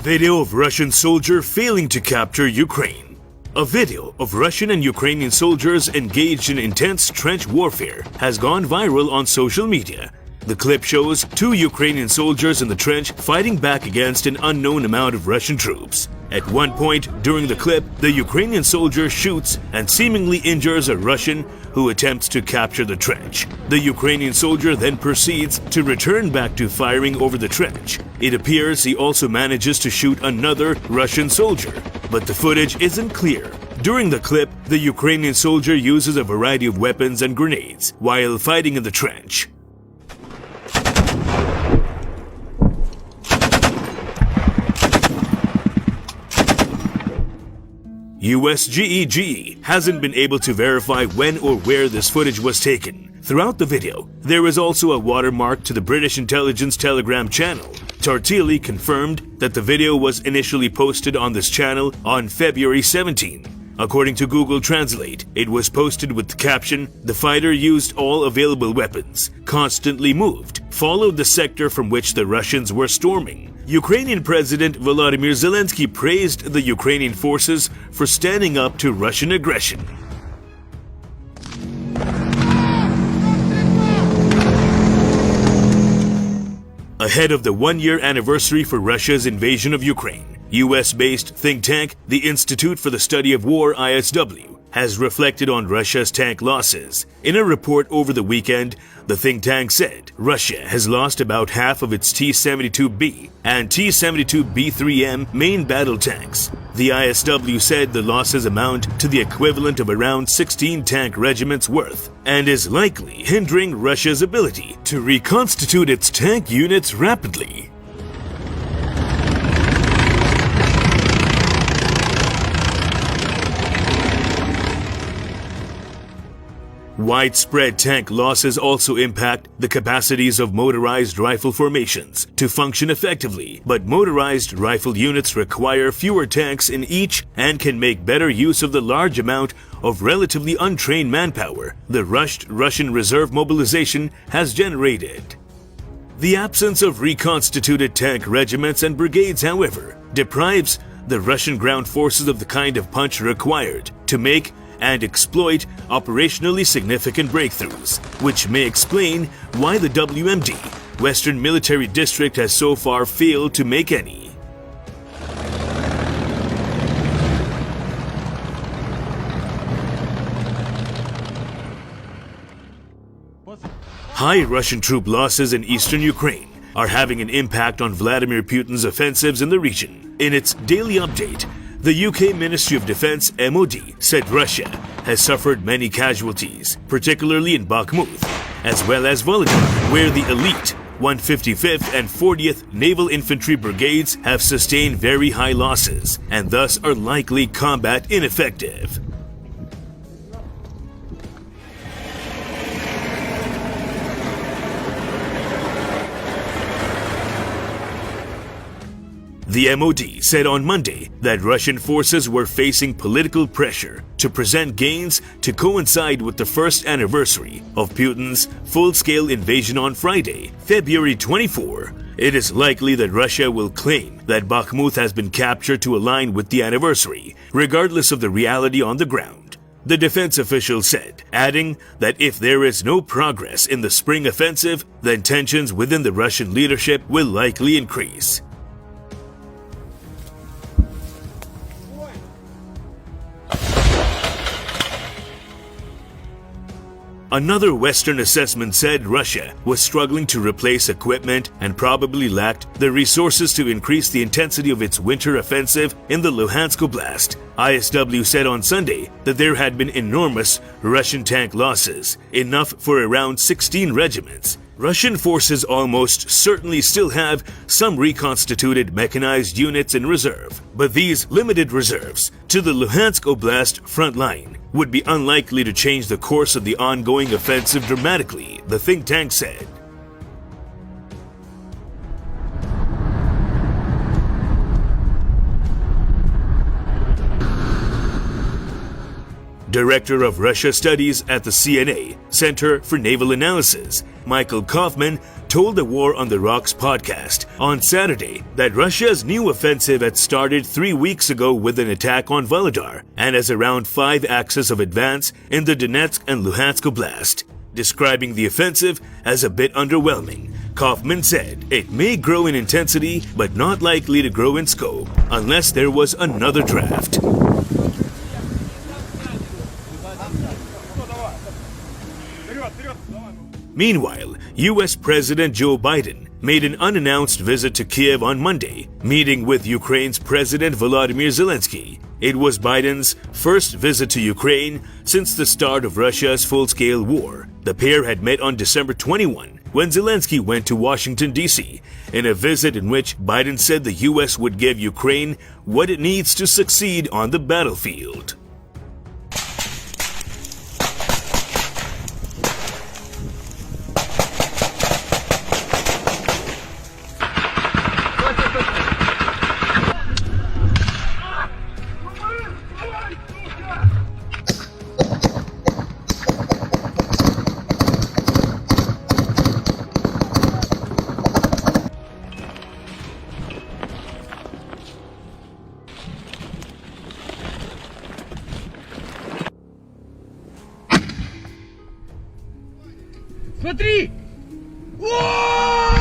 Video of Russian soldier failing to capture Ukraine. A video of Russian and Ukrainian soldiers engaged in intense trench warfare has gone viral on social media. The clip shows two Ukrainian soldiers in the trench fighting back against an unknown amount of Russian troops. At one point during the clip, the Ukrainian soldier shoots and seemingly injures a Russian who attempts to capture the trench. The Ukrainian soldier then proceeds to return back to firing over the trench. It appears he also manages to shoot another Russian soldier, but the footage isn't clear. During the clip, the Ukrainian soldier uses a variety of weapons and grenades while fighting in the trench. USGEG hasn't been able to verify when or where this footage was taken. Throughout the video, there is also a watermark to the British intelligence Telegram channel. Tartili confirmed that the video was initially posted on this channel on February 17. According to Google Translate, it was posted with the caption, "The fighter used all available weapons, constantly moved, followed the sector from which the Russians were storming." Ukrainian President Volodymyr Zelensky praised the Ukrainian forces for standing up to Russian aggression. Ahead of the one-year anniversary for Russia's invasion of Ukraine, US-based think tank, the Institute for the Study of War (ISW), has reflected on Russia's tank losses. In a report over the weekend, the think tank said Russia has lost about half of its T-72B and T-72B3M main battle tanks. The ISW said the losses amount to the equivalent of around 16 tank regiments worth and is likely hindering Russia's ability to reconstitute its tank units rapidly. Widespread tank losses also impact the capacities of motorized rifle formations to function effectively, but motorized rifle units require fewer tanks in each and can make better use of the large amount of relatively untrained manpower the rushed Russian reserve mobilization has generated. The absence of reconstituted tank regiments and brigades, however, deprives the Russian ground forces of the kind of punch required to make and exploit operationally significant breakthroughs, which may explain why the WMD, Western Military District, has so far failed to make any. High Russian troop losses in eastern Ukraine are having an impact on Vladimir Putin's offensives in the region. In its daily update, the UK Ministry of Defense (MOD) said Russia has suffered many casualties, particularly in Bakhmut, as well as Volodymyr, where the elite 155th and 40th Naval Infantry Brigades have sustained very high losses and thus are likely combat ineffective. The MOD said on Monday that Russian forces were facing political pressure to present gains to coincide with the first anniversary of Putin's full-scale invasion on Friday, February 24. It is likely that Russia will claim that Bakhmut has been captured to align with the anniversary, regardless of the reality on the ground. The defense official said, adding that if there is no progress in the spring offensive, then tensions within the Russian leadership will likely increase. Another Western assessment said Russia was struggling to replace equipment and probably lacked the resources to increase the intensity of its winter offensive in the Luhansk Oblast. ISW said on Sunday that there had been enormous Russian tank losses, enough for around 16 regiments. Russian forces almost certainly still have some reconstituted mechanized units in reserve, but these limited reserves to the Luhansk Oblast front line would be unlikely to change the course of the ongoing offensive dramatically, the think tank said. Director of Russia Studies at the CNA, Center for Naval Analysis, Michael Kaufman, told the War on the Rocks podcast on Saturday that Russia's new offensive had started 3 weeks ago with an attack on Volodar and has around 5 axes of advance in the Donetsk and Luhansk Oblast. Describing the offensive as a bit underwhelming, Kaufman said it may grow in intensity but not likely to grow in scope unless there was another draft. Meanwhile, US President Joe Biden made an unannounced visit to Kiev on Monday, meeting with Ukraine's President Volodymyr Zelensky. It was Biden's first visit to Ukraine since the start of Russia's full-scale war. The pair had met on December 21 when Zelensky went to Washington, D.C., in a visit in which Biden said the U.S. would give Ukraine what it needs to succeed on the battlefield. Смотри! О!